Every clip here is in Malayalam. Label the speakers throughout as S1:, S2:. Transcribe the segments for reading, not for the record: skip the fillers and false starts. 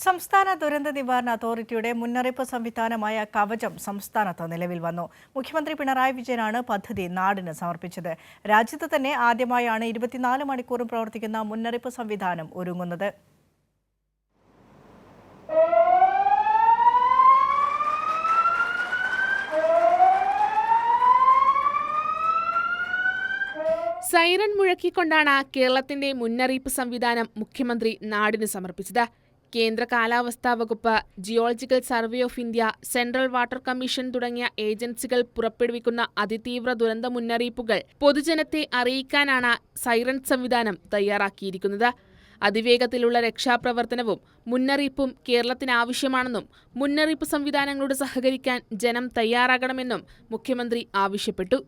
S1: സംസ്ഥാന ദുരന്ത നിവാരണ അതോറിറ്റിയുടെ മുന്നറിയിപ്പ് സംവിധാനമായ കവചം സംസ്ഥാനത്ത് നിലവിൽ വന്നു. മുഖ്യമന്ത്രി പിണറായി വിജയനാണ് പദ്ധതി നാടിന് സമർപ്പിച്ചത്. രാജ്യത്ത് തന്നെ ആദ്യമായാണ് 24 മണിക്കൂറും പ്രവർത്തിക്കുന്ന മുന്നറിയിപ്പ് സംവിധാനം ഒരുങ്ങുന്നത്.
S2: സൈറൺ മുഴക്കിക്കൊണ്ടാണ് കേരളത്തിന്റെ മുന്നറിയിപ്പ് സംവിധാനം മുഖ്യമന്ത്രി നാടിന് സമർപ്പിച്ചത്. കേന്ദ്ര കാലാവസ്ഥാ വകുപ്പ്, geological survey of India, central water commission തുടങ്ങിയ ഏജൻസികൾ പുറപ്പെടുവിക്കുന്ന അതിതീവ്ര ദുരന്ത മുന്നറിയിപ്പുകൾ പൊതുജനത്തെ അറിയിക്കാനാണ് സൈറൺ സംവിധാനം തയ്യാറാക്കിയിരിക്കുന്നത്. അതിവേഗത്തിലുള്ള രക്ഷാപ്രവർത്തനവും മുന്നറിയിപ്പും കേരളത്തിന് ആവശ്യമാണെന്നും മുന്നറിയിപ്പ് സംവിധാനങ്ങളോട് സഹകരിക്കാൻ ജനം തയ്യാറാകണമെന്നും മുഖ്യമന്ത്രി ആവശ്യപ്പെട്ടു.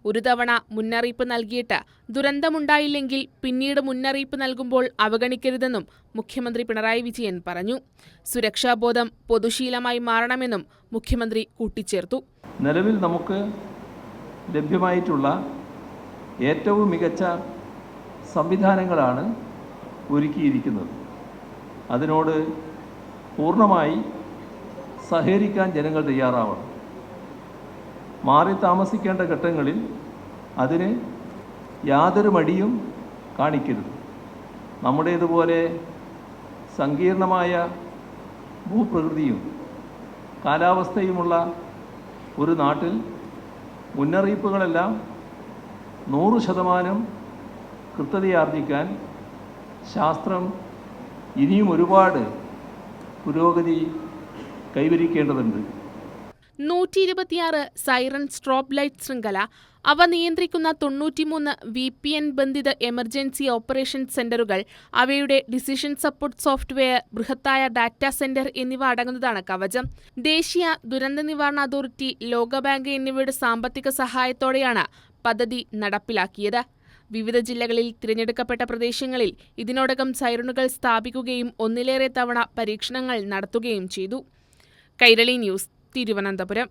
S2: ഒരു തവണ മുന്നറിയിപ്പ് നൽകിയിട്ട് ദുരന്തമുണ്ടായില്ലെങ്കിൽ പിന്നീട് മുന്നറിയിപ്പ് നൽകുമ്പോൾ അവഗണിക്കരുതെന്നും മുഖ്യമന്ത്രി പിണറായി വിജയൻ പറഞ്ഞു. സുരക്ഷാബോധം പൊതുശീലമായി മാറണമെന്നും മുഖ്യമന്ത്രി കൂട്ടിച്ചേർത്തു.
S3: നിലവിൽ നമുക്ക് ലഭ്യമായിട്ടുള്ള ഏറ്റവും മികച്ച സംവിധാനങ്ങളാണ് ഒരുക്കിയിരിക്കുന്നത്. അതിനോട് പൂർണ്ണമായി സഹകരിക്കാൻ ജനങ്ങൾ തയ്യാറാവണം. മാറി താമസിക്കേണ്ട ഘട്ടങ്ങളിൽ അതിന് യാതൊരു മടിയും കാണിക്കരുത്. നമ്മുടേതുപോലെ സങ്കീർണമായ ഭൂപ്രകൃതിയും കാലാവസ്ഥയുമുള്ള ഒരു നാട്ടിൽ മുന്നറിയിപ്പുകളെല്ലാം 100% കൃത്യതയാർജിക്കാൻ ശാസ്ത്രം ഇനിയും ഒരുപാട് പുരോഗതി കൈവരിക്കേണ്ടതുണ്ട്.
S2: 126 സൈറൺ സ്ട്രോബ് ലൈറ്റ് ശൃംഖല, അവ നിയന്ത്രിക്കുന്ന 93 VPN ബന്ധിത എമർജൻസി ഓപ്പറേഷൻ സെന്ററുകൾ, അവയുടെ ഡിസിഷൻ സപ്പോർട്ട് സോഫ്റ്റ്വെയർ, ബൃഹത്തായ ഡാറ്റാ സെന്റർ എന്നിവ അടങ്ങുന്നതാണ് കവചം. ദേശീയ ദുരന്ത നിവാരണ അതോറിറ്റി, ലോകബാങ്ക് എന്നിവയുടെ സാമ്പത്തിക സഹായത്തോടെയാണ് പദ്ധതി നടപ്പിലാക്കിയത്. വിവിധ ജില്ലകളിൽ തിരഞ്ഞെടുക്കപ്പെട്ട പ്രദേശങ്ങളിൽ ഇതിനോടകം സൈറണുകൾ സ്ഥാപിക്കുകയും ഒന്നിലേറെ തവണ പരീക്ഷണങ്ങൾ നടത്തുകയും ചെയ്തു. കൈരളി ന്യൂസ്, തിരുവനന്തപുരം.